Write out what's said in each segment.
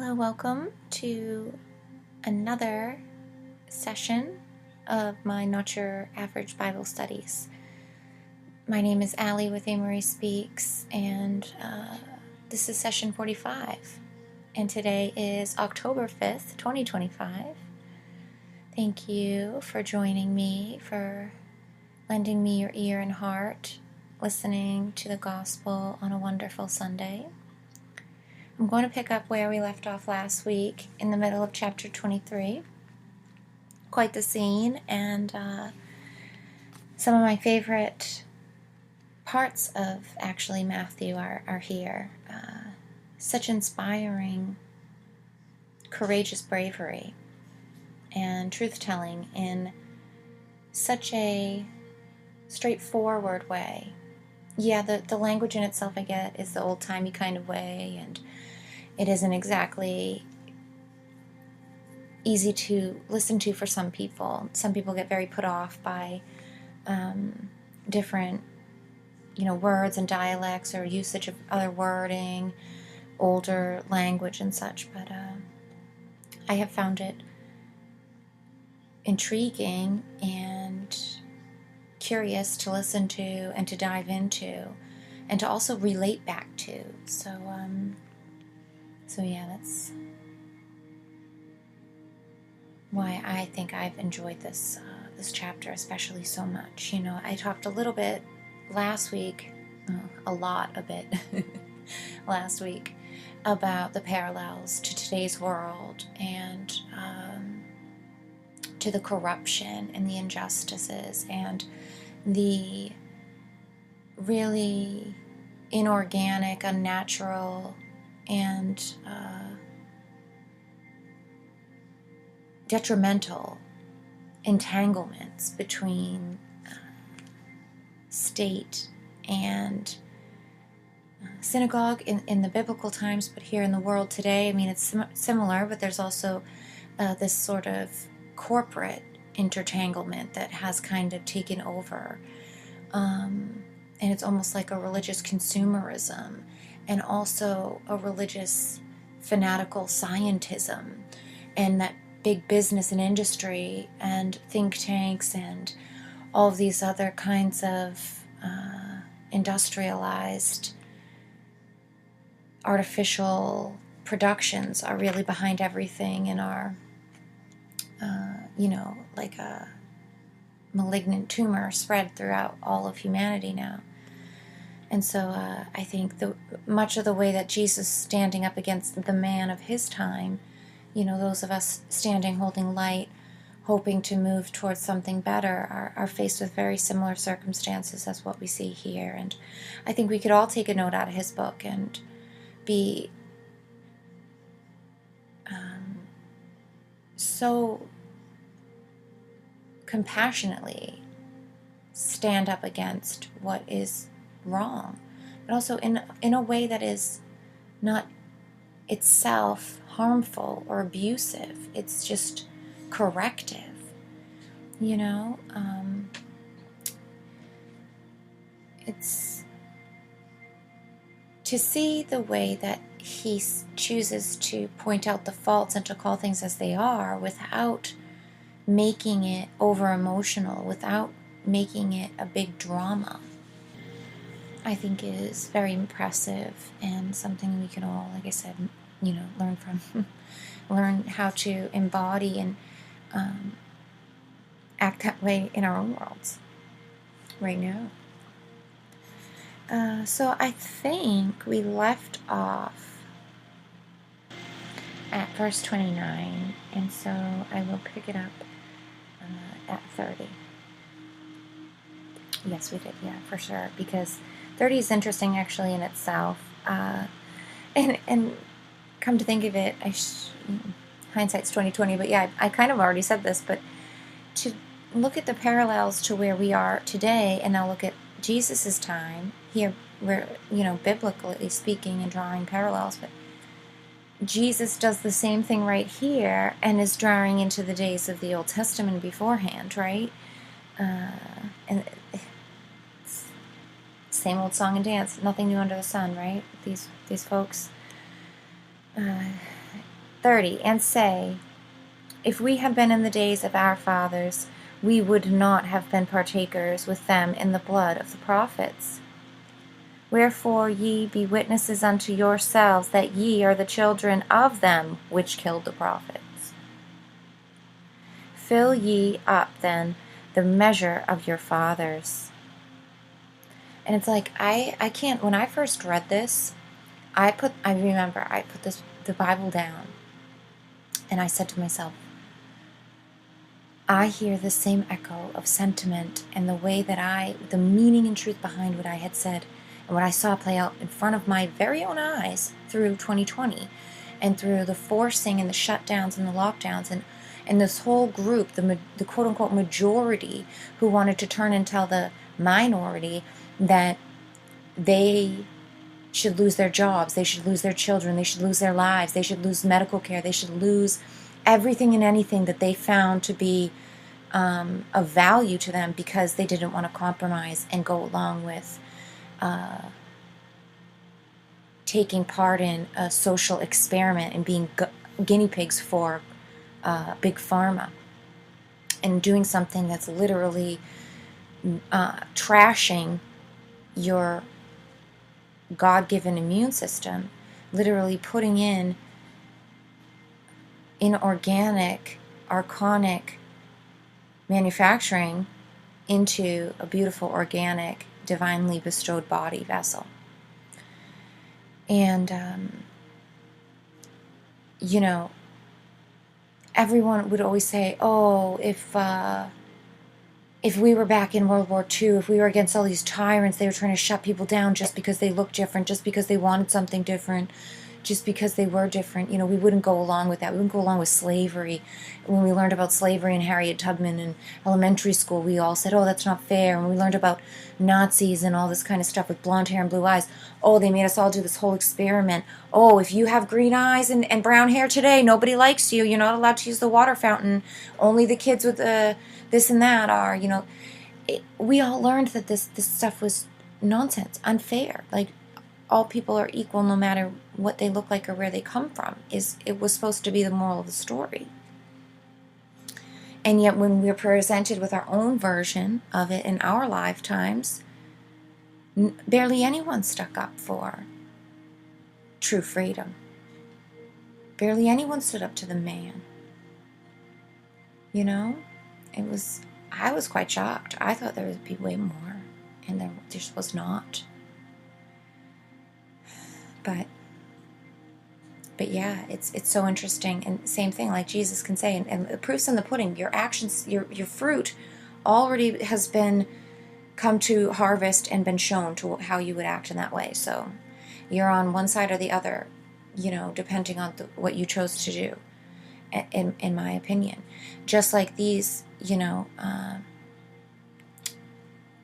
Hello, welcome to another session of my Not Your Average Bible Studies. My name is Allie with Amory Speaks, and this is session 45. And today is October 5th, 2025. Thank you for joining me, for lending me your ear and heart, listening to the gospel on a wonderful Sunday. I'm going to pick up where we left off last week in the middle of chapter 23. Quite the scene, and some of my favorite parts of actually Matthew are here. Such inspiring, courageous bravery and truth-telling in such a straightforward way. Yeah, the language in itself, I get, is the old-timey kind of way, and it isn't exactly easy to listen to for some people. Some people get very put off by different, words and dialects or usage of other wording, older language and such. But I have found it intriguing and curious to listen to and to dive into and to also relate back to. So yeah, that's why I think I've enjoyed this chapter especially so much. I talked a little bit last week, a bit last week, about the parallels to today's world and to the corruption and the injustices and the really inorganic, unnatural, and detrimental entanglements between state and synagogue in the biblical times, but here in the world today, I mean, it's similar, but there's also this sort of corporate intertanglement that has kind of taken over. And it's almost like a religious consumerism and also a religious fanatical scientism, and that big business and industry and think tanks and all of these other kinds of industrialized artificial productions are really behind everything and are like a malignant tumor spread throughout all of humanity now. And so I think much of the way that Jesus standing up against the man of his time, those of us standing holding light, hoping to move towards something better, are faced with very similar circumstances as what we see here. And I think we could all take a note out of his book and be so compassionately stand up against what is wrong, but also in a way that is not itself harmful or abusive. It's just corrective, it's to see the way that he chooses to point out the faults and to call things as they are without making it over emotional, without making it a big drama, I think is very impressive and something we can all, like I said, learn from, learn how to embody and act that way in our own worlds right now. So I think we left off at verse 29, and so I will pick it up at 30. Yes, we did, yeah, for sure, because 30 is interesting actually in itself, and come to think of it, hindsight's 20/20, but yeah, I kind of already said this, but to look at the parallels to where we are today, and now look at Jesus's time. Here we're, biblically speaking and drawing parallels, but Jesus does the same thing right here and is drawing into the days of the Old Testament beforehand, right? And same old song and dance, nothing new under the sun, right? These folks 30, and say, if we had been in the days of our fathers, we would not have been partakers with them in the blood of the prophets. Wherefore ye be witnesses unto yourselves that ye are the children of them which killed the prophets. Fill ye up then the measure of your fathers. And it's like, I can't, when I first read this, I remember I put the Bible down, and I said to myself, I hear the same echo of sentiment and the way that the meaning and truth behind what I had said and what I saw play out in front of my very own eyes through 2020 and through the forcing and the shutdowns and the lockdowns and this whole group, the quote-unquote majority who wanted to turn and tell the minority that they should lose their jobs, they should lose their children, they should lose their lives, they should lose medical care, they should lose everything and anything that they found to be of value to them because they didn't want to compromise and go along with taking part in a social experiment and being guinea pigs for big pharma and doing something that's literally trashing your God-given immune system, literally putting in inorganic, archonic manufacturing into a beautiful, organic, divinely bestowed body vessel. And, everyone would always say, oh, if we were back in World War II, if we were against all these tyrants, they were trying to shut people down just because they looked different, just because they wanted something different, just because they were different, we wouldn't go along with that. We wouldn't go along with slavery. When we learned about slavery and Harriet Tubman in elementary school, we all said, oh, that's not fair. And when we learned about Nazis and all this kind of stuff with blonde hair and blue eyes, oh, they made us all do this whole experiment. Oh, if you have green eyes and brown hair today, nobody likes you. You're not allowed to use the water fountain. Only the kids with this and that are, we all learned that this stuff was nonsense, unfair. Like, all people are equal no matter what they look like or where they come from. It was supposed to be the moral of the story. And yet when we're presented with our own version of it in our lifetimes, barely anyone stuck up for true freedom. Barely anyone stood up to the man. I was quite shocked. I thought there would be way more, and there just was not. But yeah, it's so interesting. And same thing, like Jesus can say, and the proof's in the pudding. Your actions, your fruit already has been come to harvest and been shown to how you would act in that way. So you're on one side or the other, depending on what you chose to do, in my opinion. Just like these,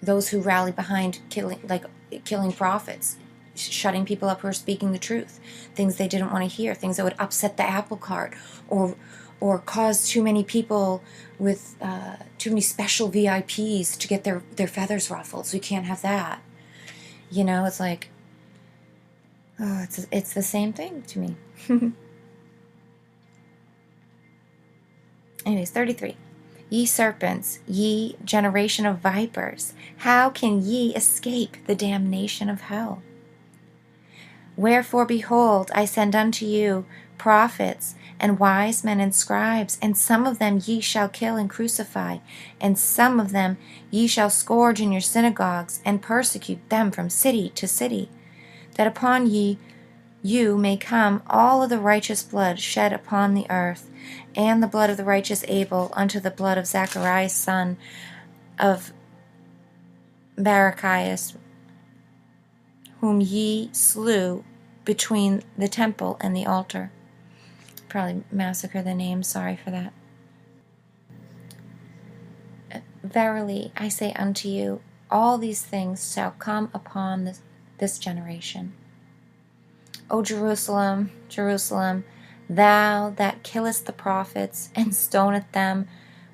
those who rally behind killing prophets, shutting people up who are speaking the truth, things they didn't want to hear, things that would upset the apple cart or cause too many people with too many special VIPs to get their feathers ruffled. So you can't have that. It's like, oh, it's the same thing to me. Anyways, 33. Ye serpents, ye generation of vipers, how can ye escape the damnation of hell? Wherefore, behold, I send unto you prophets and wise men and scribes, and some of them ye shall kill and crucify, and some of them ye shall scourge in your synagogues, and persecute them from city to city, that upon you may come all of the righteous blood shed upon the earth, and the blood of the righteous Abel unto the blood of Zacharias son of Barachias, whom ye slew between the temple and the altar. Probably massacre the name, sorry for that. Verily I say unto you, all these things shall come upon this generation. O Jerusalem, Jerusalem, thou that killest the prophets and stonest them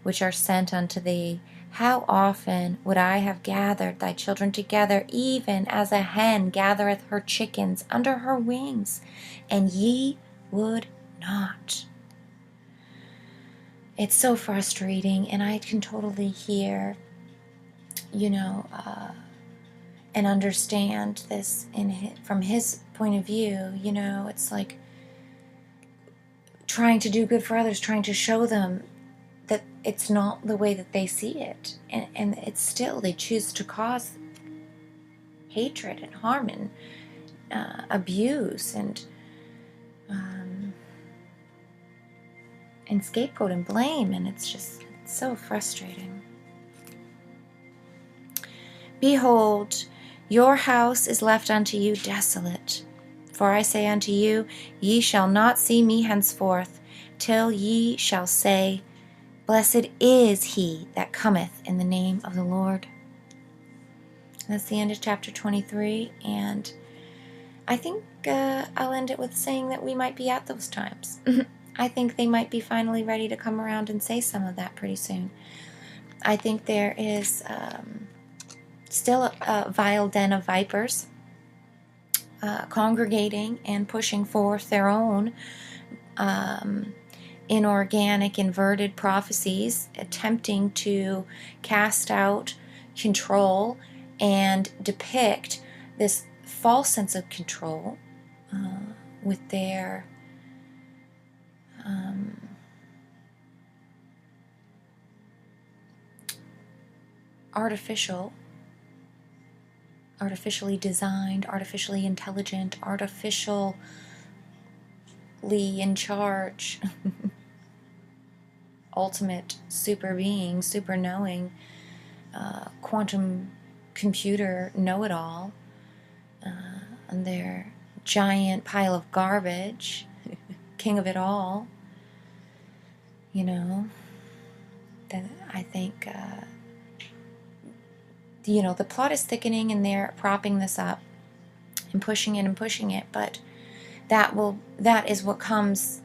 which are sent unto thee, how often would I have gathered thy children together, even as a hen gathereth her chickens under her wings, and ye would not. It's so frustrating, and I can totally hear, and understand this from his point of view. It's like trying to do good for others, trying to show them that it's not the way that they see it, and it's still, they choose to cause hatred and harm and abuse and scapegoat and blame, and it's so frustrating. Behold, your house is left unto you desolate. For I say unto you, ye shall not see me henceforth, till ye shall say, Blessed is he that cometh in the name of the Lord. That's the end of chapter 23, and I think I'll end it with saying that we might be at those times. I think they might be finally ready to come around and say some of that pretty soon. I think there is still a vile den of vipers congregating and pushing forth their own inorganic, inverted prophecies, attempting to cast out control and depict this false sense of control with their artificially designed, artificially intelligent, artificially in charge, ultimate super being, super knowing, quantum computer know-it-all, and their giant pile of garbage, king of it all, then I think the plot is thickening, and they're propping this up and pushing it, but that is what comes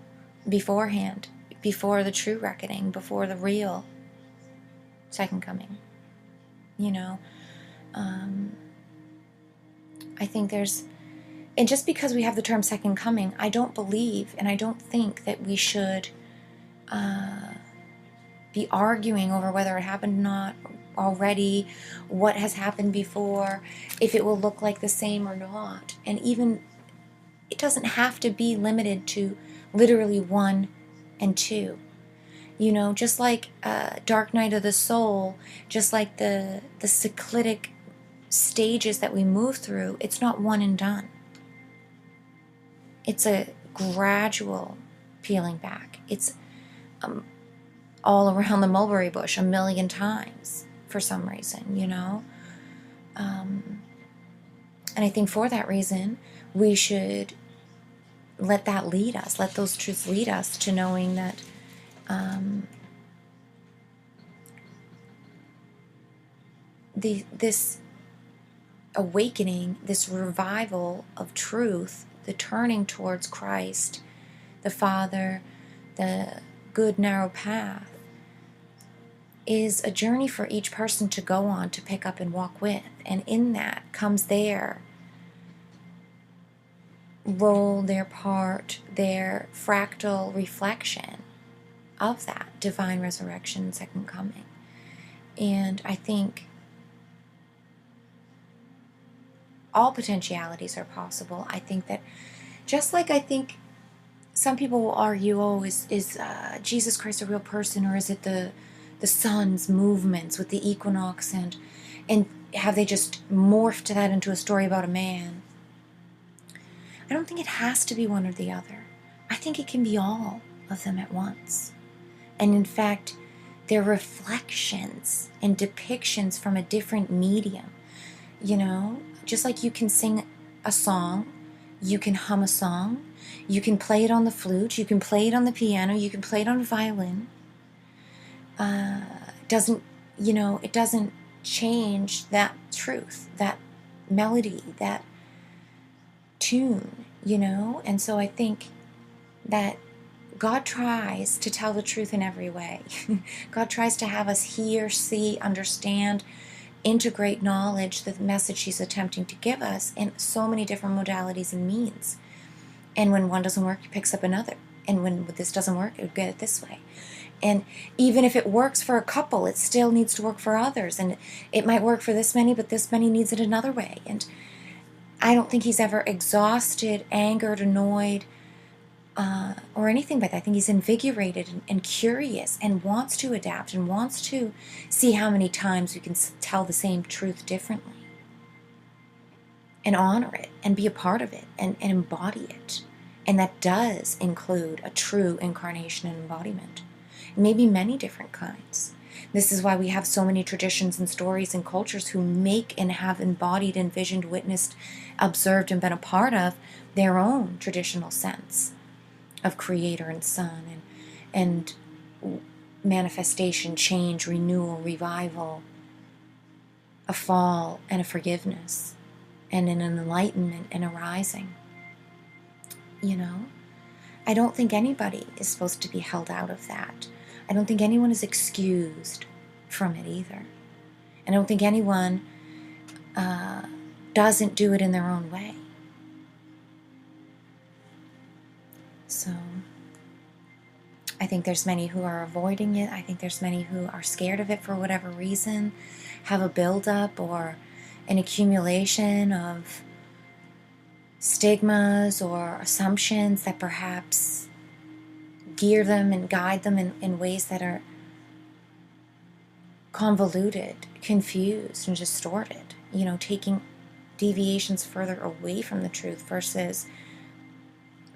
beforehand, before the true reckoning, before the real second coming. I think and just because we have the term second coming, I don't believe and I don't think that we should be arguing over whether it happened or not already, what has happened before, if it will look like the same or not. And even, it doesn't have to be limited to literally 1 and 2. Just like Dark Night of the Soul, just like the cyclitic stages that we move through, it's not one and done. It's a gradual peeling back. It's all around the mulberry bush 1,000,000 times for some reason, and I think for that reason we should let that lead us, let those truths lead us to knowing that this awakening, this revival of truth, the turning towards Christ, the Father, the good narrow path, is a journey for each person to go on, to pick up and walk with. And in that comes their role, their part, their fractal reflection of that divine resurrection, second coming. And I think all potentialities are possible. I think that, just like I think some people will argue, is Jesus Christ a real person, or is it the sun's movements with the equinox, and have they just morphed that into a story about a man? I don't think it has to be one or the other. I think it can be all of them at once. And in fact, they're reflections and depictions from a different medium. Just like you can sing a song, you can hum a song, you can play it on the flute, you can play it on the piano, you can play it on a violin. It doesn't change that truth, that melody, that tune, and so I think that God tries to tell the truth in every way. God tries to have us hear, see, understand, integrate knowledge, the message he's attempting to give us, in so many different modalities and means. And when one doesn't work, he picks up another. And when this doesn't work, it would get it this way. And even if it works for a couple, it still needs to work for others. And it might work for this many, but this many needs it another way. And I don't think he's ever exhausted, angered, annoyed, or anything like that. I think he's invigorated and curious and wants to adapt and wants to see how many times we can tell the same truth differently and honor it and be a part of it and embody it. And that does include a true incarnation and embodiment. Maybe many different kinds. This is why we have so many traditions and stories and cultures who make and have embodied, envisioned, witnessed, observed, and been a part of their own traditional sense of creator and son and manifestation, change, renewal, revival, a fall and a forgiveness, and an enlightenment and a rising. I don't think anybody is supposed to be held out of that. I don't think anyone is excused from it either. And I don't think anyone doesn't do it in their own way. So I think there's many who are avoiding it. I think there's many who are scared of it for whatever reason, have a buildup or an accumulation of stigmas or assumptions that perhaps gear them and guide them in ways that are convoluted, confused, and distorted, taking deviations further away from the truth versus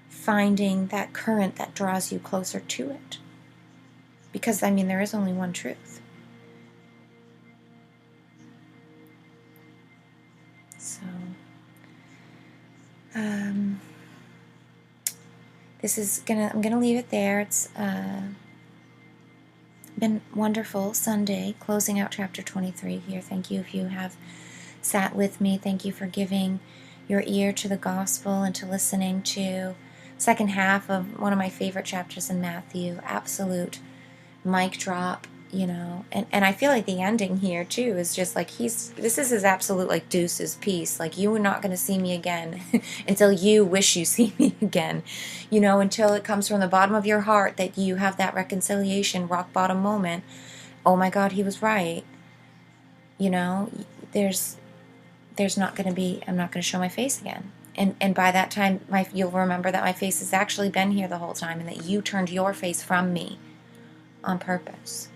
finding that current that draws you closer to it. Because, there is only one truth. So, I'm gonna leave it there. It's been wonderful Sunday, closing out chapter 23 here. Thank you if you have sat with me. Thank you for giving your ear to the gospel and to listening to second half of one of my favorite chapters in Matthew. Absolute mic drop, and I feel like the ending here too is just like this is his absolute like deuces piece. Like, you are not going to see me again until you wish you see me again, until it comes from the bottom of your heart that you have that reconciliation, rock bottom moment. Oh my God, he was right. There's not going to be, I'm not going to show my face again. And by that time, you'll remember that my face has actually been here the whole time and that you turned your face from me on purpose.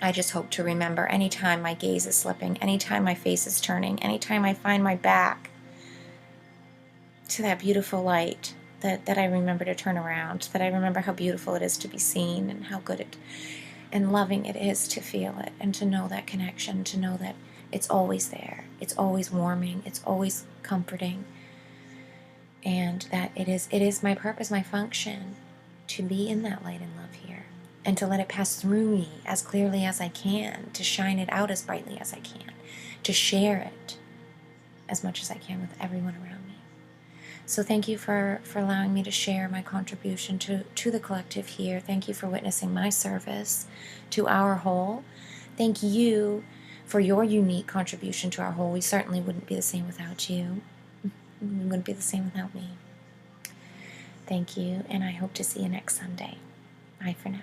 I just hope to remember anytime my gaze is slipping, anytime my face is turning, anytime I find my back to that beautiful light, that I remember to turn around, that I remember how beautiful it is to be seen and how good and loving it is to feel it and to know that connection, to know that it's always there, it's always warming, it's always comforting, and that it is my purpose, my function to be in that light and love here and to let it pass through me as clearly as I can, to shine it out as brightly as I can, to share it as much as I can with everyone around me. So thank you for allowing me to share my contribution to the collective here. Thank you for witnessing my service to our whole. Thank you for your unique contribution to our whole. We certainly wouldn't be the same without you. We wouldn't be the same without me. Thank you, and I hope to see you next Sunday. Bye for now.